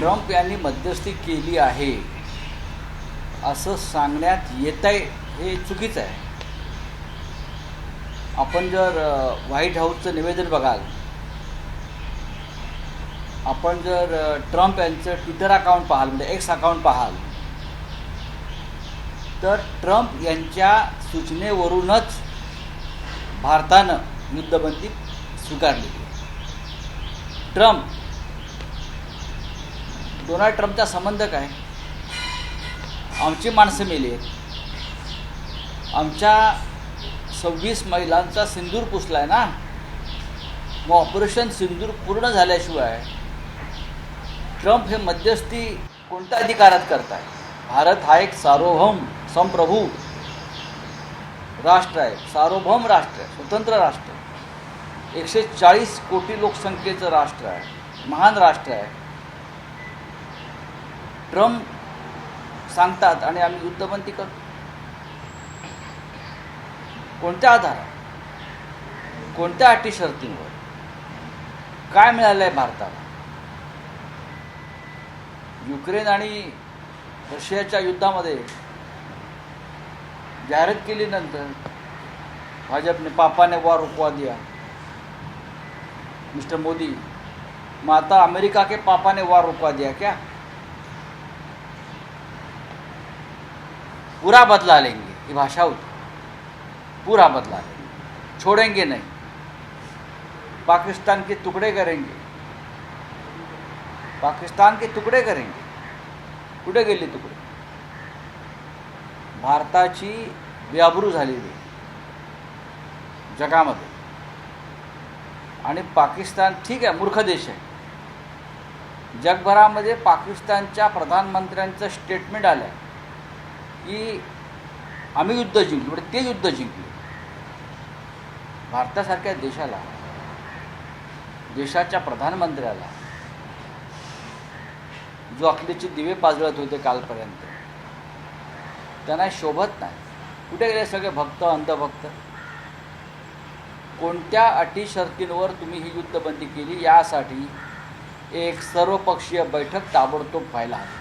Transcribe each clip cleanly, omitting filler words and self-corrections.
Trump यांनी मध्यस्थी केली आहे असं सांगण्यात येत आहे हे चुकीचं आहे. आपण जर व्हाईट हाऊसचं निवेदन बघाल, आपण जर ट्रम्प यांचं ट्विटर अकाउंट पाहाल, म्हणजे एक्स अकाउंट पाहाल, तर ट्रम्प यांच्या सूचनेवरूनच भारतानं युद्धबंदी स्वीकारली. डोनाल्ड ट्रम्पचा संबंध काय? आमची माणसं मेली आहेत, आमच्या 26 महिलांचा सिंदूर पुसला आहे ना. मग ऑपरेशन सिंदूर पूर्ण झाल्याशिवाय ट्रम्प हे मध्यस्थी कोणत्या अधिकारात करत आहे? भारत हा एक सार्वभौम संप्रभू राष्ट्र आहे, सार्वभौम राष्ट्र आहे, स्वतंत्र राष्ट्र आहे, 140 कोटी लोकसंख्येचं राष्ट्र आहे, महान राष्ट्र आहे. ट्रम्प सांगतात आणि आम्ही युद्धबंदी करतो. कोणत्या आधारावर, कोणत्या अटी शर्तींवर? काय मिळालं आहे भारताला? युक्रेन आणि रशियाच्या युद्धामध्ये जाहिरात केल्यानंतर भाजपने पापाने वार रुकवा दिया, मिस्टर मोदी. मग आता अमेरिका के पापा ने वार रुकवा दिया क्या? पूरा बदला लेंगे, ये भाषा होती, पूरा बदला लेंगे, छोड़ेंगे नहीं, पाकिस्तान के टुकड़े करेंगे, पाकिस्तान के तुकडे करेंगे. कुठे गेले तुकडे? भारताची बेआबरू झालेली जगामध्ये. आणि पाकिस्तान ठीक आहे, मूर्ख देश आहे. जगभरामध्ये पाकिस्तानच्या प्रधानमंत्र्यांचं स्टेटमेंट आलं आहे की आम्ही युद्ध जिंकलो, म्हणजे ते युद्ध जिंकले. भारतासारख्या देशाला, देशाच्या प्रधानमंत्र्याला जो अकलीचे दिवे पाजळत होते कालपर्यंत, त्यांना शोभत नाही. कुठे गेले सगळे भक्त, अंधभक्त? कोणत्या अटी शर्तींवर तुम्ही ही युद्धबंदी केली यासाठी एक सर्वपक्षीय बैठक ताबडतोब व्हायला हवी.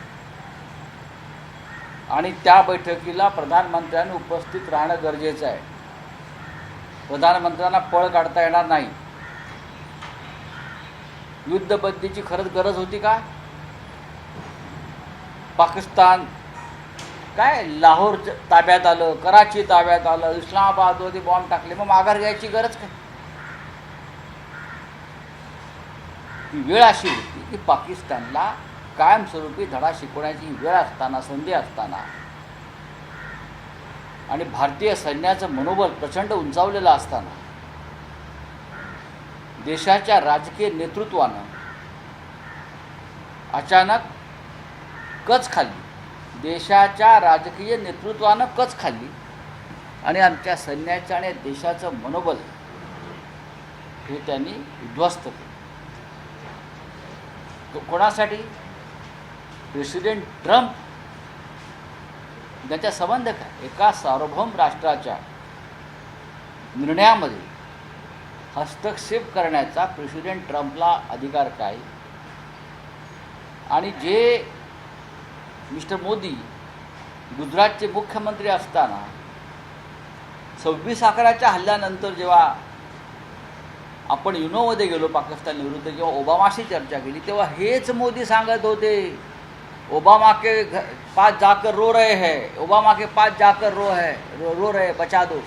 आणि त्या बैठकीला प्रधानमंत्र्यांनी उपस्थित राहणं गरजेचं आहे. प्रधानमंत्र्यांना पळ काढता येणार नाही. युद्धबंदीची खरंच गरज होती का? पाकिस्तान काय लाहोर ताब्यात आलं, कराची ताब्यात आलं, इस्लामाबादमध्ये बॉम्ब टाकले, मग माघार घ्यायची गरज काय? ही वेळ अशी होती की पाकिस्तानला कायमस्वरूपी धडा शिकवण्याची वेळ असताना, संधी असताना, आणि भारतीय सैन्याचं मनोबल प्रचंड उंचावलेलं असताना देशाच्या राजकीय नेतृत्वानं अचानक कच खाल्ली. देशाच्या राजकीय नेतृत्वानं कच खाल्ली आणि आमच्या सैन्याचं आणि देशाचं मनोबल हे त्यांनी उद्ध्वस्त केलं. कोणासाठी? प्रेसिडेंट ट्रम्प त्यांचा संबंध काय? एका सार्वभौम राष्ट्राच्या निर्णयामध्ये हस्तक्षेप करण्याचा प्रेसिडेंट ट्रम्पला अधिकार काय? आणि जे मिस्टर मोदी गुजरातचे मुख्यमंत्री असताना 26/11च्या हल्ल्यानंतर जेव्हा आपण युनोमध्ये गेलो पाकिस्तान विरुद्ध, जेव्हा ओबामाशी चर्चा केली, तेव्हा हेच मोदी सांगत होते, ओबामा के पास जाकर रो रहे हैं, ओबामा के पास जाकर रो रहे बचा दो.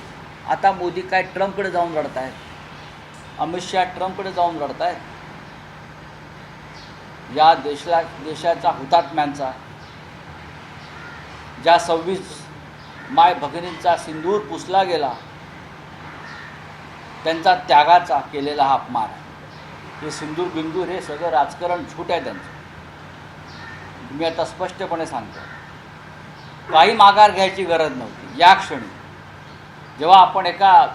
आता मोदी काय ट्रम्पकडे जाऊन रडत आहेत, अमित शहा ट्रम्पकडे जाऊन रडत आहेत. या देशाच्या हुतात्म्यांचा, ज्या 26 माय भगिनींचा सिंदूर पुसला गेला, त्यांचा त्यागाचा केलेला हा अपमान. हे सिंदूर बिंदूर हे सगळं राजकारण झूट आहे त्यांचं. मी आता स्पष्टपणे सांगतो, काही माघार घ्यायची गरज नव्हती. या क्षणी जेव्हा आपण एका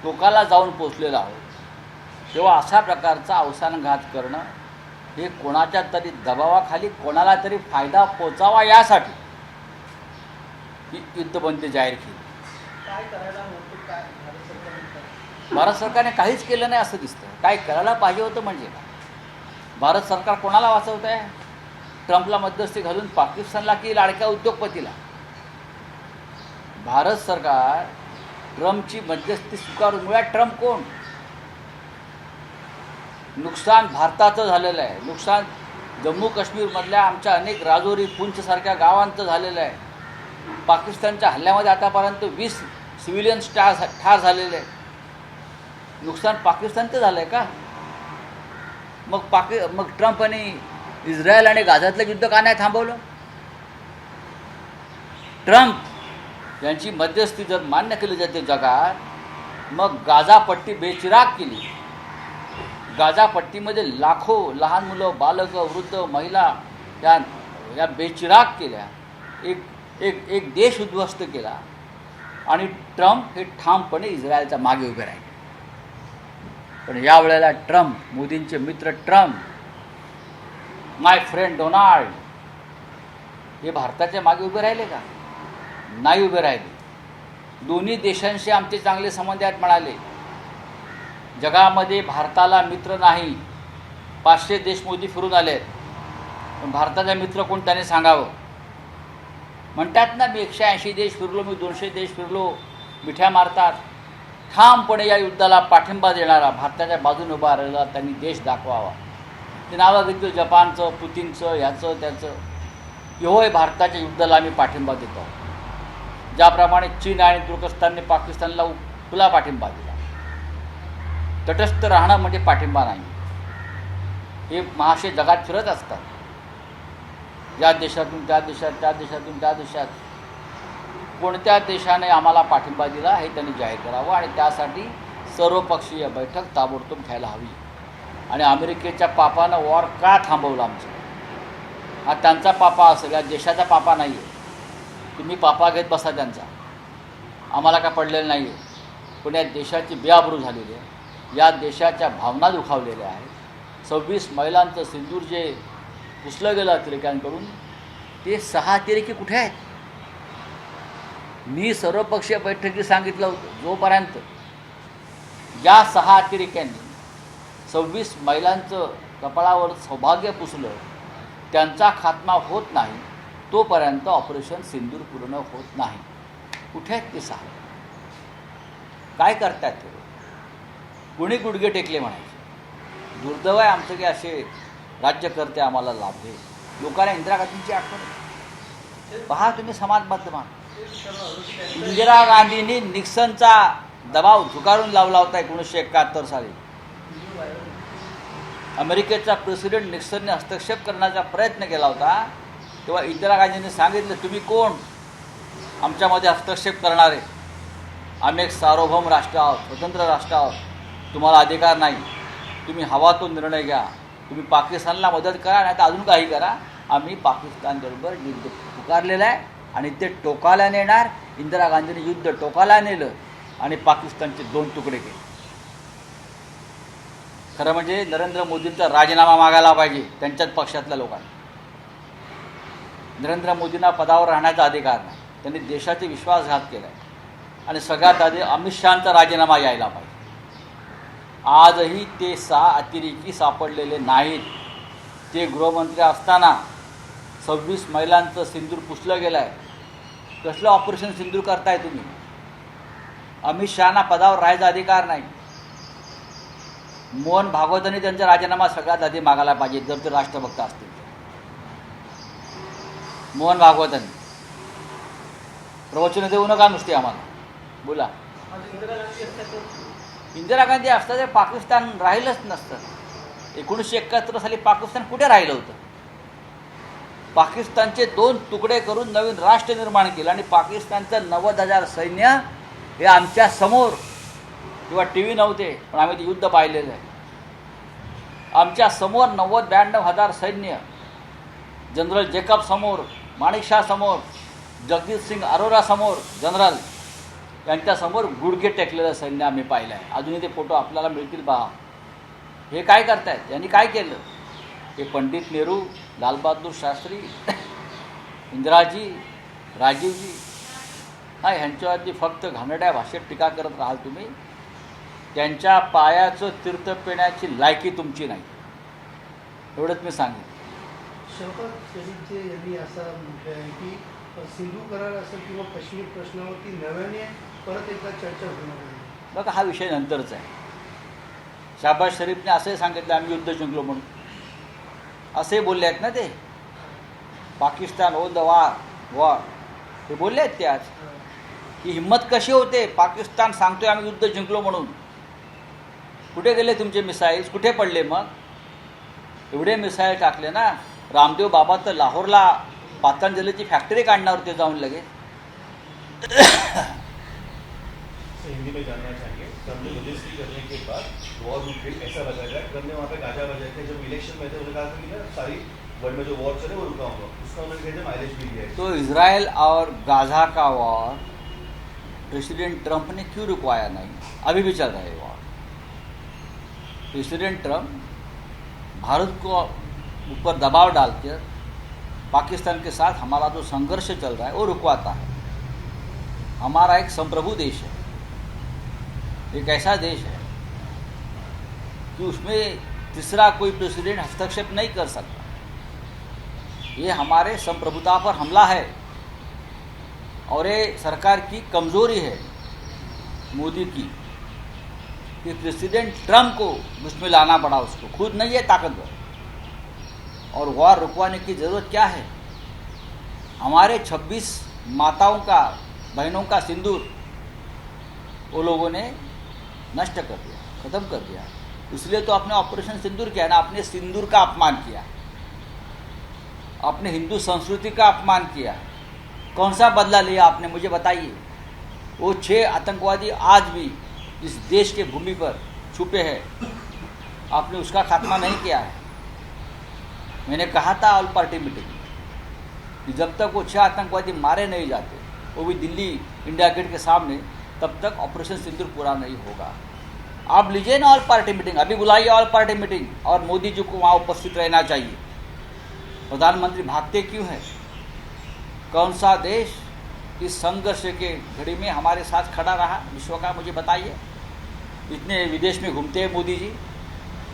टोकाला जाऊन पोचलेलो आहोत, तेव्हा अशा प्रकारचा अवसानघात करणं हे कोणाच्या तरी दबावाखाली कोणाला तरी फायदा पोचावा यासाठी ही युद्धबंदी जाहीर केली. काय करायला होतं? काय भारत सरकारने काहीच केलं नाही असं दिसतं. काय करायला पाहिजे होतं म्हणजे काय? भारत सरकार कोणाला वाचवत आहे? ट्रम्पला मध्यस्थी घालून पाकिस्तानला की लाडक्या उद्योगपतीला? भारत सरकार ट्रम्पची मध्यस्थी स्वीकारून, मुळात ट्रम्प कोण? नुकसान भारताचं झालेलं आहे, नुकसान जम्मू काश्मीरमधल्या आमच्या अनेक राजौरी पुंछसारख्या गावांचं झालेलं आहे. पाकिस्तानच्या हल्ल्यामध्ये आतापर्यंत 20 सिव्हिलियन्स ठार झालेले आहे. नुकसान पाकिस्तानचं झालं आहे का? मग ट्रम्प आणि इस्रायल आणि गाझातलं युद्ध का नाही थांबवलं? ट्रम्प यांची मध्यस्थी जर मान्य केली जाते जगात, मग गाझा पट्टी बेचिराग केली. गाझा पट्टीमध्ये लाखो लहान मुलं, बालकं, वृद्ध, महिला या बेचिराग केल्या. एक देश उद्ध्वस्त केला. आणि ट्रम्प हे ठामपणे इस्रायलच्या मागे उभे राहिले. पण यावेळेला ट्रम्प, मोदींचे मित्र ट्रम्प, माय फ्रेंड डोनाल्ड, हे भारताच्या मागे उभे राहिले का? नाही उभे राहिले. दोन्ही देशांशी आमचे चांगले संबंध आहेत म्हणाले. जगामध्ये भारताला मित्र नाही. 500 देश मोदी फिरून आले आहेत, पण भारताचा मित्र कोण त्याने सांगावं. म्हणतात ना, मी 180 देश फिरलो, मी 200 देश फिरलो, मिठ्या मारतात. ठामपणे या युद्धाला पाठिंबा देणारा, भारताच्या बाजूने उभा राहिला त्यांनी देश दाखवावा. ते नावं घेतलं जपानचं, पुतीनचं, ह्याचं त्याचं. होय, भारताच्या युद्धाला आम्ही पाठिंबा देतो. ज्याप्रमाणे चीन आणि तुर्कस्तानने पाकिस्तानला खुला पाठिंबा दिला. तटस्थ राहणं म्हणजे पाठिंबा नाही. हे महाशय जगात फिरत असतात, या देशातून त्या देशात, त्या देशातून त्या देशात. कोणत्या देशाने आम्हाला पाठिंबा दिला हे त्यांनी जाहीर करावं. आणि त्यासाठी सर्वपक्षीय बैठक ताबडतोब घ्यायला हवी. आणि अमेरिकेच्या पापानं वॉर का थांबवलं आमचं? हा त्यांचा पापा असेल, या देशाचा पापा नाही आहे. तुम्ही पापा घेत बसा त्यांचा, आम्हाला काय पडलेलं नाही आहे. पण या देशाची बेआबरू झालेली आहे, या देशाच्या भावना दुखावलेल्या आहेत. 26 महिलांचं सिंदूर जे पुसलं गेलं अतिरेक्यांकडून, ते 6 अतिरेकी कुठे आहेत? मी सर्वपक्षीय बैठकीत सांगितलं होतं, जोपर्यंत या 6 अतिरेक्यांनी 26 महिलांचं कपाळावर सौभाग्य पुसलं, त्यांचा खात्मा होत नाही, तोपर्यंत ऑपरेशन सिंदूर पूर्ण होत नाही. कुठे आहेत ते 6? काय करतात ते? कुणी गुडघे टेकले म्हणायचे. दुर्दैव आहे आमचं की असे राज्यकर्ते आम्हाला लाभले. लोकांना इंदिरा गांधींची आठवण. पहा तुम्ही समाज माध्यमात, इंदिरा गांधींनी निक्सनचा दबाव झुगारून लावला होता 1971 साली. अमेरिकेचा प्रेसिडेंट निक्सनने हस्तक्षेप करण्याचा प्रयत्न केला होता. तेव्हा इंदिरा गांधींनी सांगितलं, तुम्ही कोण आमच्यामध्ये हस्तक्षेप करणारे? आम्ही एक सार्वभौम राष्ट्र आहोत, स्वतंत्र राष्ट्र आहोत, तुम्हाला अधिकार नाही. तुम्ही हवा तो निर्णय घ्या. तुम्ही पाकिस्तानला मदत करा, नाही तर अजून काही करा. आम्ही पाकिस्तानबरोबर युद्ध पुकारलेलं आहे आणि ते टोकाला नेणार. इंदिरा गांधींनी युद्ध टोकाला नेलं आणि पाकिस्तानचे 2 तुकडे केले. खरं म्हणजे नरेंद्र मोदींचा राजीनामा मागायला पाहिजे त्यांच्याच पक्षातल्या लोकांनी. नरेंद्र मोदींना पदावर राहण्याचा अधिकार नाही. त्यांनी देशाचे विश्वासघात केला आहे. आणि सगळ्यात आधी अमित शहांचा राजीनामा यायला पाहिजे. आजही ते 6 अतिरेकी सापडलेले नाहीत. ते गृहमंत्री असताना 26 महिलांचं सिंदूर पुसलं गेलं आहे. कसलं ऑपरेशन सिंदूर करताय तुम्ही? अमित शहांना पदावर राहायचा अधिकार नाही. मोहन भागवतांनी त्यांचा राजीनामा सगळ्यात आधी मागायला पाहिजे, जर ते राष्ट्रभक्त असतील. मोहन भागवतांनी प्रवचन देऊ नका नुसते आम्हाला, बोला. इंदिरा गांधी असता तर पाकिस्तान राहिलंच नसतं. 1971 साली पाकिस्तान कुठे राहिलं होतं? पाकिस्तानचे 2 तुकडे करून नवीन राष्ट्र निर्माण केलं आणि पाकिस्तानचं 90,000 सैन्य हे आमच्या समोर. किंवा TV नव्हते, पण आम्ही ते युद्ध पाहिलेलं आहे. आमच्या समोर 90-92,000 सैन्य, जनरल जेकब समोर, माणिकशा समोर, जगदीश सिंग अरोरा समोर, जनरल यांच्यासमोर गुडघे टेकलेलं सैन्य आम्ही पाहिलं आहे. अजूनही ते फोटो आपल्याला मिळतील पहा. हे काय करतायत? यांनी काय केलं? हे पंडित नेहरू, लालबहादूर शास्त्री, इंदिराजी, राजीवजी, ह्यांच्यावरती फक्त घाणेरड्या भाषेत टीका करत राहाल तुम्ही. त्यांच्या पायाचं तीर्थ पिण्याची लायकी तुमची नाही, एवढंच मी सांगेन. शौकत शरीफचे यांनी असं म्हटलं आहे की सिंधू करार असेल किंवा काश्मीर प्रश्नावरती नव्याने परत एकदा चर्चा होणार आहे. बघा हा विषय नंतरचा आहे. शाहबाज शरीफने असंही सांगितलं आम्ही युद्ध जिंकलो म्हणून, असे बोलले आहेत ना ते. पाकिस्तान ओ द वॉर ते बोलले आहेत ते आज. ही हिंमत कशी होते, पाकिस्तान सांगतोय आम्ही युद्ध जिंकलो म्हणून. कुठे गेले तुमचे मिसाईल्स, कुठे पडले मग? एवढे मिसाईल टाकले ना. रामदेव बाबा तर लाहोरला पातंजलीची फॅक्टरी काढणार होते जाऊन लगेच. हिंदी में जानना चाहिए ट्रम्प ने रजिस्ट्री करने के बाद वॉर रूट पे ऐसा लगा जाए. ट्रम्प ने वहाँ पे गाजा बजाए थे जब इलेक्शन में थे. उन्होंने कहा था कि ना सारी वर्ल्ड में जो वॉर चले वो रुका होगा. उसका उन्होंने कहा माइलेज भी दिया है. तो इजराइल और गाजा का वॉर प्रेसिडेंट ट्रंप ने क्यों रुकवाया नहीं? अभी भी चल रहा है वॉर. प्रेसिडेंट ट्रंप भारत को ऊपर दबाव डालकर पाकिस्तान के साथ हमारा जो संघर्ष चल रहा है वो रुकवाता है. हमारा एक संप्रभु देश है, एक ऐसा देश है कि उसमें तीसरा कोई प्रेसिडेंट हस्तक्षेप नहीं कर सकता. ये हमारे संप्रभुता पर हमला है और ये सरकार की कमज़ोरी है मोदी की कि प्रेसिडेंट ट्रंप को उसमें लाना पड़ा. उसको खुद नहीं है ताकतवर. और वॉर रुकवाने की ज़रूरत क्या है? हमारे 26 माताओं का, बहनों का सिंदूर वो लोगों ने नष्ट कर दिया, ख़त्म कर दिया. इसलिए तो आपने ऑपरेशन सिंदूर किया ना. आपने सिंदूर का अपमान किया, आपने हिंदू संस्कृति का अपमान किया. कौन सा बदला लिया आपने, मुझे बताइए. वो 6 आतंकवादी आज भी इस देश के भूमि पर छुपे हैं, आपने उसका खात्मा नहीं किया है. मैंने कहा था ऑल पार्टी मीटिंग कि जब तक वो 6 आतंकवादी मारे नहीं जाते, वो भी दिल्ली इंडिया गेट के सामने, तब तक ऑपरेशन सिंदूर पूरा नहीं होगा. आप लीजिए ना ऑल पार्टी मीटिंग, अभी बुलाइए ऑल पार्टी मीटिंग और मोदी जी को वहाँ उपस्थित रहना चाहिए. प्रधानमंत्री भागते क्यों हैं? कौन सा देश इस संघर्ष के घड़ी में हमारे साथ खड़ा रहा विश्व का, मुझे बताइए. इतने विदेश में घूमते हैं मोदी जी,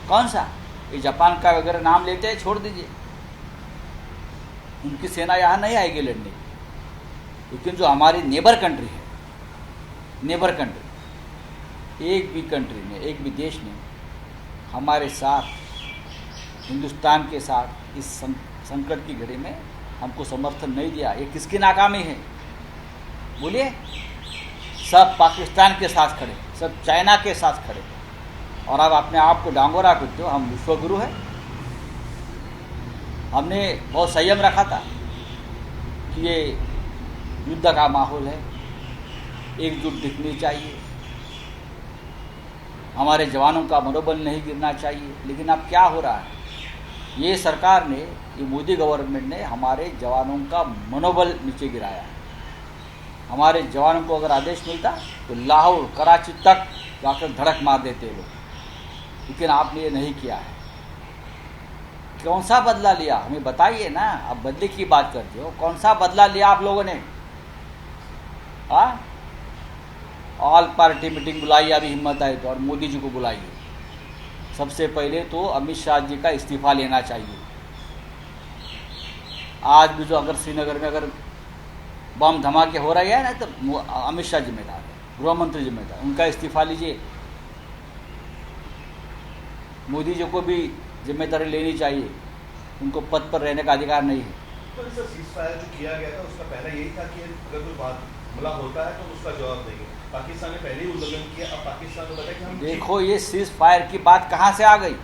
कौन सा? ये जापान का वगैरह नाम लेते हैं, छोड़ दीजिए. उनकी सेना यहाँ नहीं आएगी लड़ने की. लेकिन जो हमारी नेबर कंट्री है, नेबर कंट्री, एक भी कंट्री ने, एक भी देश ने हमारे साथ, हिंदुस्तान के साथ इस संकट की घड़ी में हमको समर्थन नहीं दिया. ये किसकी नाकामी है बोलिए? सब पाकिस्तान के साथ खड़े, सब चाइना के साथ खड़े, और अब अपने आप को डांगोरा करते हो हम विश्वगुरु हैं. हमने बहुत संयम रखा था कि ये युद्ध का माहौल है, एकजुट दिखनी चाहिए, हमारे जवानों का मनोबल नहीं गिरना चाहिए. लेकिन अब क्या हो रहा है? ये सरकार ने, ये मोदी गवर्नमेंट ने हमारे जवानों का मनोबल नीचे गिराया है. हमारे जवानों को अगर आदेश मिलता तो लाहौर, कराची तक जाकर धड़क मार देते लोग. लेकिन आपने ये नहीं किया है. कौन सा बदला लिया हमें बताइए ना. आप बदले की बात करते हो, कौन सा बदला लिया आप लोगों ने? ऑल पार्टी मीटिंग बुलाइए अभी हिम्मत आए तो, और मोदी जी को बुलाइए. सबसे पहले तो अमित शाह जी का इस्तीफा लेना चाहिए. आज भी जो अगर श्रीनगर में अगर बम धमाके हो रहे हैं ना, तो अमित शाह जिम्मेदार है, गृह मंत्री जिम्मेदार. उनका इस्तीफा लीजिए. मोदी जी को भी जिम्मेदारी लेनी चाहिए. उनको पद पर रहने का अधिकार नहीं है. तो सर सीज़फायर जो किया गया था उसका पहला यही था कि अगर कोई बात हमला होता है तो उसका जवाब देंगे. पाकिस्तान ने पहले ही उल्लंघन किया. अब पाकिस्तान को बताया कि हम देखो ये सीज फायर की बात कहाँ से आ गई?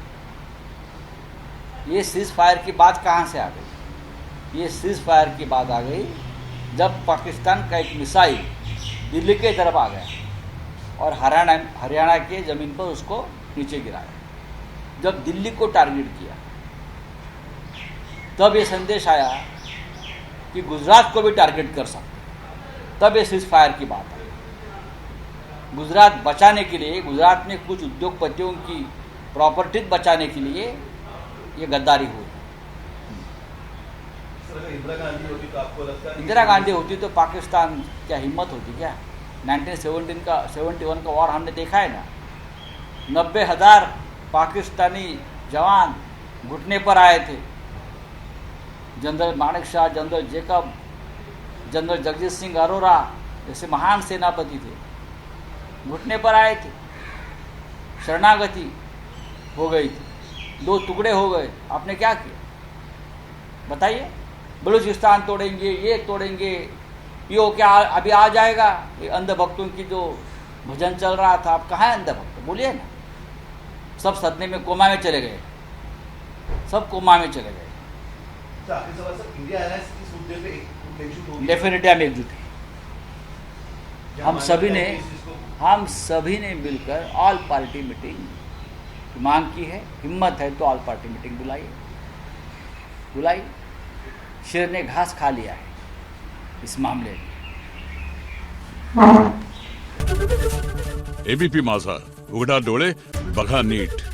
ये सीज फायर की बात कहाँ से आ गई? ये सीज फायर की बात आ गई जब पाकिस्तान का एक मिसाइल दिल्ली के तरफ आ गया और हरियाणा के ज़मीन पर उसको नीचे गिराया. जब दिल्ली को टारगेट किया तब ये संदेश आया कि गुजरात को भी टारगेट कर सकते. तब ये सीज फायर की बात आई. गुजरात बचाने के लिए, गुजरात में कुछ उद्योगपतियों की प्रॉपर्टी बचाने के लिए ये गद्दारी हुई. इंदिरा गांधी होती तो आपको लगता है? इंदिरा गांधी होती तो पाकिस्तान क्या हिम्मत होती क्या? 1971 का वॉर हमने देखा है ना. 90,000 पाकिस्तानी जवान घुटने पर आए थे. General Manek Shaw, general Jacob, general Jagjit Singh Arora जैसे महान सेनापति थे, घुटने पर आए थे, शरणागति हो गई थी, 2 टुकड़े हो गए। आपने क्या किया बताइए? बलूचिस्तान तोड़ेंगे, ये तोड़ेंगे, ये क्या अभी आ जाएगा? ये अंधभक्तों की जो भजन चल रहा था, आप कहाँ है अंधभक्त? बोलिए ना। सब सदमे में कोमा में चले गए, सब कोमा में चले गए। तो आखिरी सवाल सर, इंडिया अलायंस इस मुद्दे पे एकजुट होगी? डेफिनेटली हम एकजुट हैं। क्या हम मान्यता सभी ने है कि इस चीज़ को- हम सभी ने मिलकर ऑल पार्टी मीटिंग की मांग की है। हिम्मत है तो ऑल पार्टी मीटिंग बुलाइए। शेर ने घास खा लिया है इस मामले में। एबीपी माझा, उघडा डोळे बघा नीट।